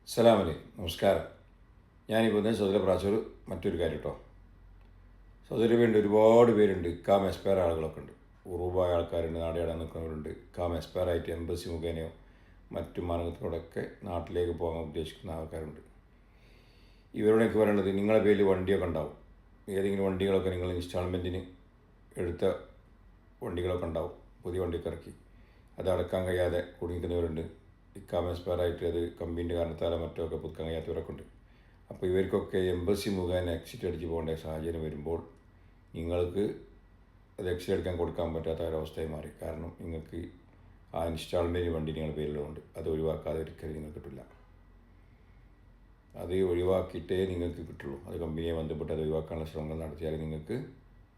അസ്സലാമലൈക്കും, നമസ്കാരം. ഞാനിപ്പോൾ സൗദിയിലെ പ്രാച്ചൂർ മറ്റൊരു കാര്യം കേട്ടോ. സൗദിയിൽ വേണ്ടി ഒരുപാട് പേരുണ്ട്. കാം എക്സ്പയർ ആളുകളൊക്കെ ഉണ്ട്. ഉറൂബായ ആൾക്കാരുണ്ട്, നാടിയാടാൻ നിൽക്കുന്നവരുണ്ട്. കാം എക്സ്പയർ ആയിട്ട് എംബസി മുഖേനയോ മറ്റു മാർഗത്തിലൂടെയൊക്കെ നാട്ടിലേക്ക് പോകാൻ ഉദ്ദേശിക്കുന്ന ആൾക്കാരുണ്ട്. ഇവരോടൊക്കെ പറയേണ്ടത്, നിങ്ങളുടെ പേരിൽ വണ്ടിയൊക്കെ ഉണ്ടാവും. ഏതെങ്കിലും വണ്ടികളൊക്കെ നിങ്ങൾ ഇൻസ്റ്റാൾമെൻറ്റിന് എടുത്ത വണ്ടികളൊക്കെ ഉണ്ടാവും. പുതിയ വണ്ടിയൊക്കെ ഇറക്കി അത് അടക്കാൻ കഴിയാതെ കുടുങ്ങിക്കുന്നവരുണ്ട്. ഇക്കാമ എക്സ്പയറായിട്ട് അത് കമ്പീൻ്റെ കാരണത്താലോ മറ്റോ ഒക്കെ പുതുക്കാൻ കഴിയാത്തവരൊക്കെ ഉണ്ട്. അപ്പോൾ ഇവർക്കൊക്കെ എംബസി മുഖേന എക്സിറ്റ് അടിച്ച് പോകേണ്ട സാഹചര്യം വരുമ്പോൾ നിങ്ങൾക്ക് അത് എക്സിറ്റ് അടിക്കാൻ കൊടുക്കാൻ പറ്റാത്ത ഒരവസ്ഥയായി മാറി. കാരണം നിങ്ങൾക്ക് ആ ഇൻസ്റ്റാൾമെൻറ്റിന് വണ്ടി നിങ്ങളുടെ പേരിലുണ്ട്. അത് ഒഴിവാക്കാതെ ഒരിക്കലും നിങ്ങൾക്ക് കിട്ടില്ല. അത് ഒഴിവാക്കിയിട്ടേ നിങ്ങൾക്ക് കിട്ടുള്ളൂ. അത് കമ്പനിയെ ബന്ധപ്പെട്ട് അത് ഒഴിവാക്കാനുള്ള ശ്രമങ്ങൾ നടത്തിയാൽ നിങ്ങൾക്ക്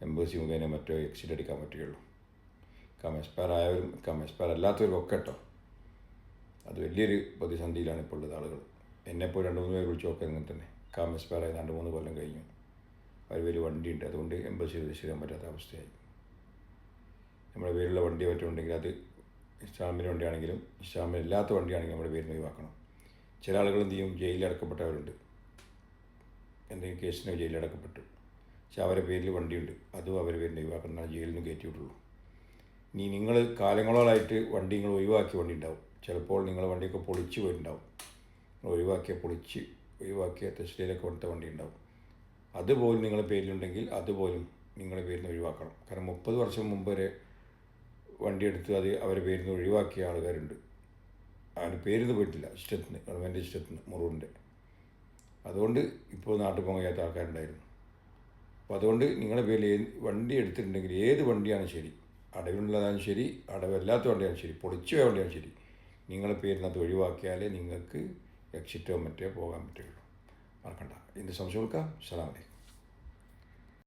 എംബസി മുഖേന മറ്റോ എക്സിറ്റ് അടിക്കാൻ പറ്റുകയുള്ളൂ. കം എക്സ്പയർ ആയവരും കം എക്സ്പയർ അല്ലാത്തവരും ഒക്കെ കേട്ടോ. അത് വലിയൊരു പ്രതിസന്ധിയിലാണ് ഇപ്പോൾ ഉള്ളത് ആളുകൾ. എന്നെപ്പോൾ 2-3 പേർ വിളിച്ച് നോക്കുക. ഇങ്ങനെ തന്നെ കാം എക്സ്പയർ ആയി 2-3 കൊല്ലം കഴിഞ്ഞു. അവർ വലിയ വണ്ടിയുണ്ട്, അതുകൊണ്ട് എംബസി രജിസ്റ്റർ പറ്റാത്ത അവസ്ഥയായി. നമ്മുടെ പേരിലുള്ള വണ്ടി പറ്റുന്നുണ്ടെങ്കിൽ അത് ഇൻസ്റ്റാൾമെൻറ്റ് വണ്ടിയാണെങ്കിലും ഇൻസ്റ്റാൾമെൻറ്റ് ഇല്ലാത്ത വണ്ടിയാണെങ്കിലും നമ്മുടെ പേരിൽ ഒഴിവാക്കണം. ചില ആളുകൾ എന്ത് ചെയ്യും, ജയിലിൽ അടക്കപ്പെട്ടവരുണ്ട്. എന്തെങ്കിലും കേസിന് ജയിലിൽ അടക്കപ്പെട്ടു, പക്ഷെ അവരുടെ പേരിൽ വണ്ടിയുണ്ട്, അതും അവരുടെ പേരിൽ ഒഴിവാക്കണം. ജയിലിൽ നിന്ന് കയറ്റി വിട്ടുള്ളൂ. ഇനി നിങ്ങൾ കാലങ്ങളോളായിട്ട് വണ്ടി നിങ്ങൾ ഒഴിവാക്കിയ വണ്ടി ഉണ്ടാവും. ചിലപ്പോൾ നിങ്ങളുടെ വണ്ടിയൊക്കെ പൊളിച്ച് പോയിട്ടുണ്ടാവും. ഒഴിവാക്കിയ ടെസ്റ്റിലേക്ക് കൊടുത്ത വണ്ടി ഉണ്ടാവും. അതുപോലും നിങ്ങളുടെ പേരിലുണ്ടെങ്കിൽ അതുപോലും നിങ്ങളുടെ പേരിൽ നിന്ന് ഒഴിവാക്കണം. കാരണം 30 വർഷം മുമ്പ് വരെ വണ്ടിയെടുത്ത് അത് അവരുടെ പേരിൽ നിന്ന് ഒഴിവാക്കിയ ആൾക്കാരുണ്ട്. അതിന് പേരിൽ നിന്ന് പോയിട്ടില്ല, ഇഷ്ടത്തിന്, ഗവൺമെൻറ് ഇഷ്ടത്തിന്, മുറിവിൻ്റെ. അതുകൊണ്ട് ഇപ്പോൾ നാട്ടിൽ പോകാൻ കഴിയാത്ത ആൾക്കാരുണ്ടായിരുന്നു. അപ്പോൾ അതുകൊണ്ട് നിങ്ങളുടെ പേരിൽ വണ്ടി എടുത്തിട്ടുണ്ടെങ്കിൽ ഏത് വണ്ടിയാണ് ശരി, അടവിനുള്ളതാണ് ശരി, അടവില്ലാത്ത വണ്ടിയാണ് ശരി, പൊളിച്ചു പോയ വണ്ടിയാണ് ശരി, നിങ്ങളുടെ പേരിനകത്ത് ഒഴിവാക്കിയാലേ നിങ്ങൾക്ക് എക്സിറ്റോ മറ്റോ പോകാൻ പറ്റുകയുള്ളൂ. മറക്കണ്ട. ഇതിൻ്റെ സംശയം കൊടുക്കാം. അസ്സലാമു അലൈക്കും.